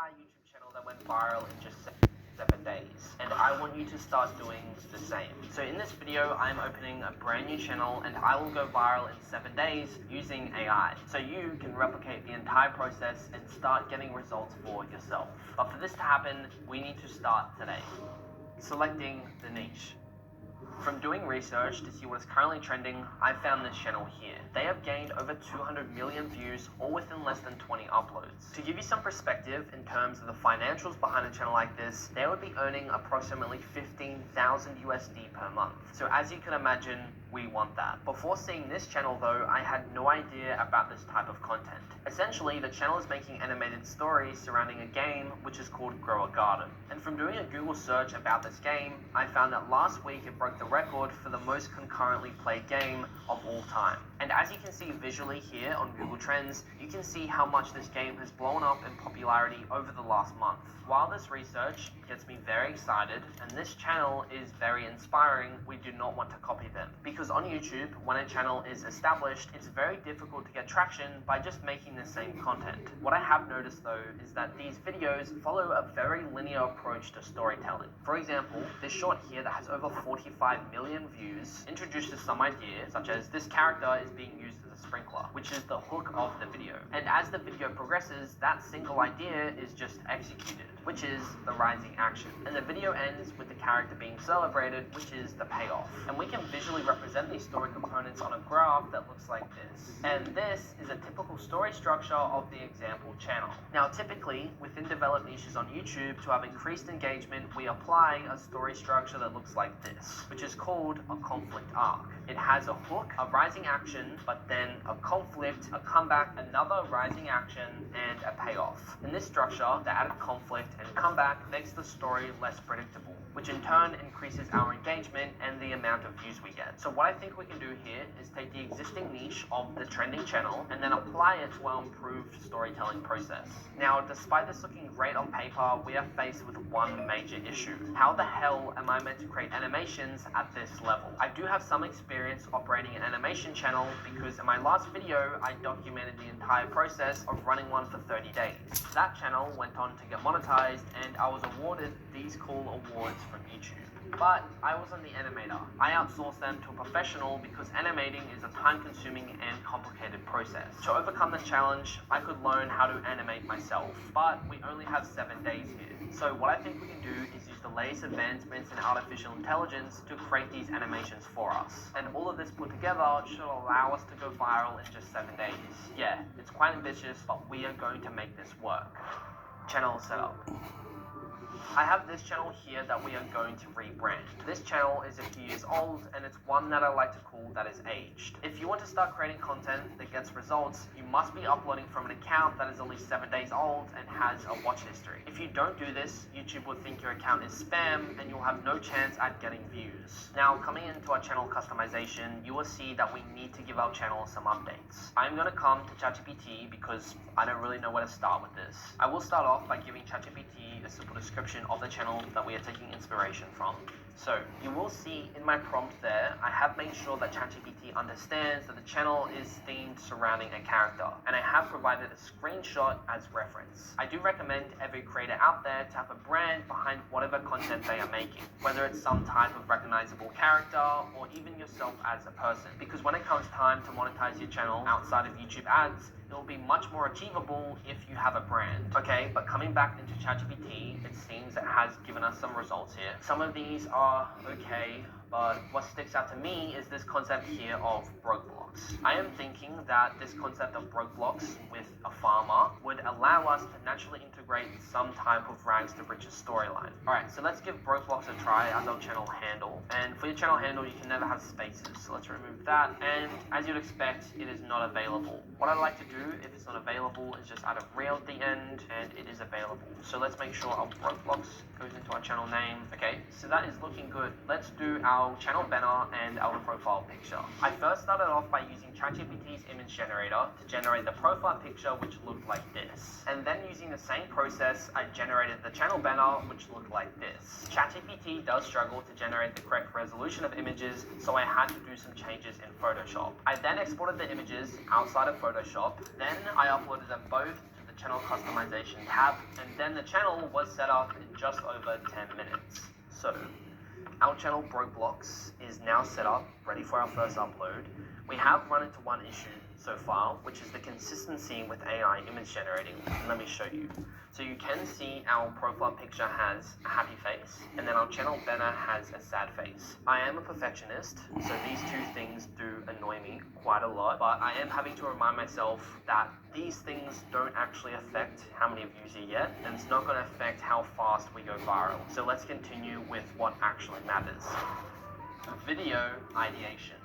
AI YouTube channel that went viral in just 7 days, and I want you to start doing the same. So in this video, I'm opening a brand new channel and I will go viral in 7 days using AI. So you can replicate the entire process and start getting results for yourself. But for this to happen, we need to start today. Selecting the niche. From doing research to see what is currently trending, I found this channel here. They have gained over 200 million views, all within less than 20 uploads. To give you some perspective in terms of the financials behind a channel like this, they would be earning approximately 15,000 USD per month. So as you can imagine, we want that. Before seeing this channel though, I had no idea about this type of content. Essentially, the channel is making animated stories surrounding a game which is called Grow a Garden. And from doing a Google search about this game, I found that last week it broke the record for the most concurrently played game of all time. And as you can see visually here on Google Trends, you can see how much this game has blown up in popularity over the last month. While this research gets me very excited and this channel is very inspiring, we do not want to copy them. Because on YouTube, when a channel is established, it's very difficult to get traction by just making the same content. What I have noticed though is that these videos follow a very linear approach to storytelling. For example, this short here that has over 45 million views introduces some ideas, such as this character is being used as a sprinkler, which is the hook of the video. And as the video progresses, that single idea is just executed, which is the rising action. And the video ends with the character being celebrated, which is the payoff. And we can visually represent these story components on a graph that looks like this. And this is a typical story structure of the example channel. Now, typically, within developed niches on YouTube, to have increased engagement, we apply a story structure that looks like this, which is called a conflict arc. It has a hook, a rising action, but then a conflict, a comeback, another rising action, and a payoff. In this structure, the added conflict and comeback makes the story less predictable, which in turn increases our engagement and the amount of views we get. So what I think we can do here is take the existing niche of the trending channel and then apply it to our improved storytelling process. Now, despite this looking great on paper, we are faced with one major issue. How the hell am I meant to create animations at this level? I do have some experience operating an animation channel because in my last video, I documented the entire process of running one for 30 days. That channel went on to get monetized and I was awarded these cool awards from YouTube. But I wasn't the animator. I outsourced them to a professional because animating is a time-consuming and complicated process. To overcome this challenge, I could learn how to animate myself, but we only have 7 days here. So what I think we can do is use the latest advancements in artificial intelligence to create these animations for us. And all of this put together should allow us to go viral in just 7 days. Yeah, it's quite ambitious, but we are going to make this work. Channel setup. I have this channel here that we are going to rebrand. This channel is a few years old and it's one that I like to call that is aged. If you want to start creating content that gets results, you must be uploading from an account that is at least 7 days old and has a watch history. If you don't do this, YouTube will think your account is spam and you'll have no chance at getting views. Now, coming into our channel customization, you will see that we need to give our channel some updates. I'm going to come to ChatGPT because I don't really know where to start with this. I will start off by giving ChatGPT a simple description of the channel that we are taking inspiration from. So you will see in my prompt there, I have made sure that ChatGPT understands that the channel is themed surrounding a character, and I have provided a screenshot as reference. I do recommend every creator out there to have a brand behind whatever content they are making, whether it's some type of recognizable character or even yourself as a person, because when it comes time to monetize your channel outside of YouTube ads, it will be much more achievable if you have a brand. Okay, but coming back into ChatGPT, it seems it has given us some results here. Some of these are okay, but what sticks out to me is this concept here of broke blocks. I am thinking that this concept of broke blocks with a farmer would allow us to naturally integrate some type of rags to riches storyline. Alright, so let's give broke blocks a try as our channel handle. And for your channel handle, you can never have spaces. So let's remove that. And as you'd expect, it is not available. What I like to do if it's not available is just add a real at the end and it is available. So let's make sure our broke blocks goes into our channel name. Okay, so that is looking good. Let's do our channel banner and our profile picture. I first started off by using ChatGPT's image generator to generate the profile picture which looked like this. And then using the same process, I generated the channel banner which looked like this. ChatGPT does struggle to generate the correct resolution of images, so I had to do some changes in Photoshop. I then exported the images outside of Photoshop. Then I uploaded them both to the channel customization tab, and then the channel was set up in just over 10 minutes. So, our channel Brokeblocks is now set up, ready for our first upload. We have run into one issue so far, which is the consistency with AI image generating. And let me show you. So you can see our profile picture has a happy face, and then our channel banner has a sad face. I am a perfectionist, so these two things do annoy me quite a lot, but I am having to remind myself that these things don't actually affect how many views you get, and it's not going to affect how fast we go viral. So let's continue with what actually matters. Video ideation.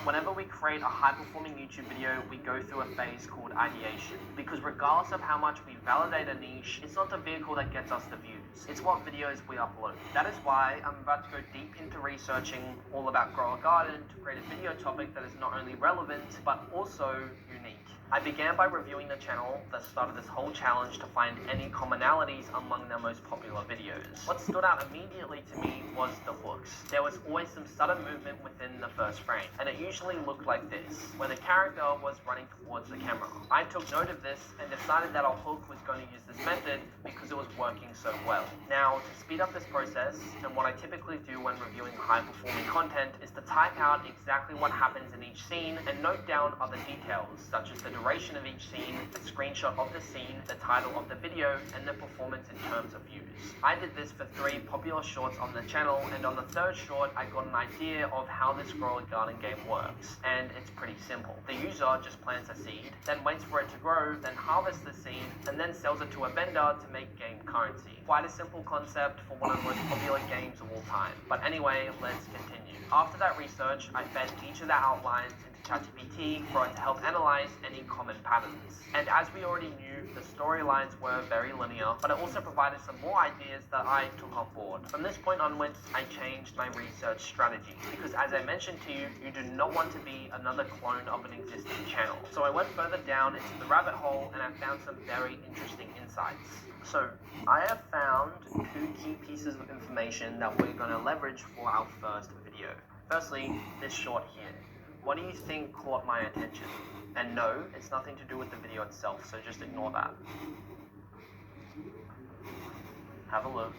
Whenever we create a high-performing YouTube video, we go through a phase called ideation. Because regardless of how much we validate a niche, it's not the vehicle that gets us the views. It's what videos we upload. That is why I'm about to go deep into researching all about Grow a Garden to create a video topic that is not only relevant, but also unique. I began by reviewing the channel that started this whole challenge to find any commonalities among their most popular videos. What stood out immediately to me was the hooks. There was always some sudden movement within the first frame, and it usually looked like this, where the character was running towards the camera. I took note of this and decided that our hook was going to use this method because it was working so well. Now, to speed up this process, and what I typically do when reviewing high-performing content is to type out exactly what happens in each scene and note down other details, such as the duration of each scene, a screenshot of the scene, the title of the video, and the performance in terms of views. I did this for 3 popular shorts on the channel, and on the 3rd short, I got an idea of how this Grow a Garden game works, and it's pretty simple. The user just plants a seed, then waits for it to grow, then harvests the seed, and then sells it to a vendor to make game currency. Quite a simple concept for one of the most popular games of all time. But anyway, let's continue. After that research, I fed each of the outlines into ChatGPT for it to help analyze any common patterns. And as we already knew, the storylines were very linear, but it also provided some more ideas that I took on board. From this point onwards, I changed my research strategy, because as I mentioned to you, you do not want to be another clone of an existing channel. So I went further down into the rabbit hole and I found some very interesting insights. So, I have found 2 key pieces of information that we're going to leverage for our first video. Firstly, this short here. What do you think caught my attention? And no, it's nothing to do with the video itself, so just ignore that. Have a look.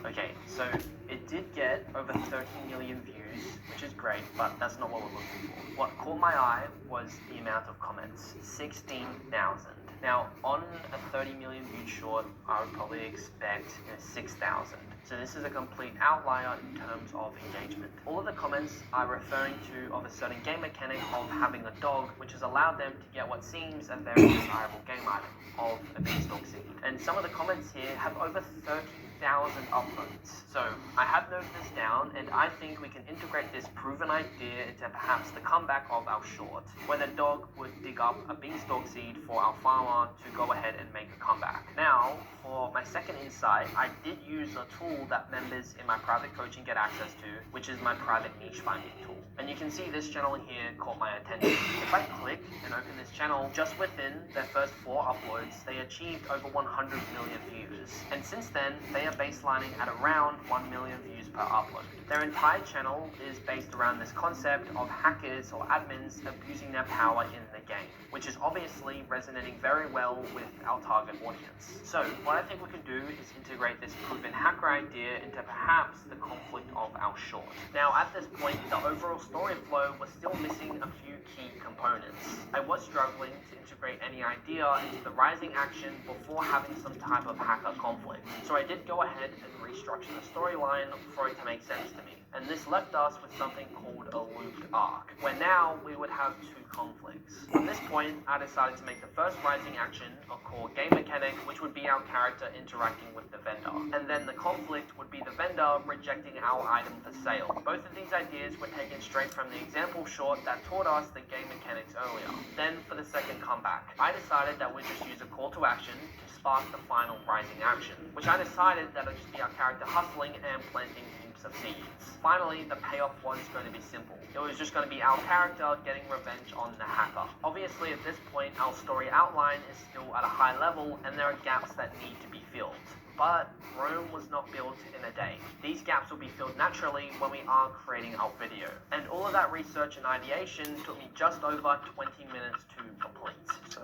Okay, so it did get over 13 million views, which is great, but that's not what we're looking for. What caught my eye was the amount of comments, 16,000. Now, on a 30 million view short, I would probably expect 6,000. So this is a complete outlier in terms of engagement. All of the comments are referring to of a certain game mechanic of having a dog, which has allowed them to get what seems a very desirable game item of a beanstalk seed. And some of the comments here have over 30,000 upvotes. So I have noted this down, and I think we can integrate this proven idea into perhaps the comeback of our short, where the dog would dig up a beanstalk seed for our farmer to go ahead and make a comeback. Now, for my second insight, I did use a tool that members in my private coaching get access to, which is my private niche finding tool. And you can see this channel here caught my attention. If I click and open this channel, just within their first 4 uploads, they achieved over 100 million views. And since then, they are baselining at around 1 million views per upload. Their entire channel is based around this concept of hackers or admins abusing their power in the game, which is obviously resonating very well with our target audience. So what I think we can do is integrate this proven hacker idea into perhaps the conflict of our short. Now at this point, the overall story flow was still missing a few key components. I was struggling to integrate any idea into the rising action before having some type of hacker conflict. So I did go ahead and restructure the storyline for it to make sense to me. And this left us with something called a looped arc, where now we would have 2 conflicts. From this point, I decided to make the first rising action a core game mechanic, which would be our character interacting with the vendor. And then the conflict would be the vendor rejecting our item for sale. Both of these ideas were taken straight from the example short that taught us the game mechanics earlier. Then for the second comeback, I decided that we'd just use a call to action to spark the final rising action, which I decided that would just be our character hustling and planting heaps of seeds. Finally, the payoff was going to be simple. It was just going to be our character getting revenge on the hacker. Obviously, at this point, our story outline is still at a high level and there are gaps that need to be filled. But Rome was not built in a day. These gaps will be filled naturally when we are creating our video. And all of that research and ideation took me just over 20 minutes to complete. So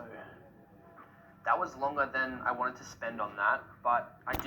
That was longer than I wanted to spend on that, but I did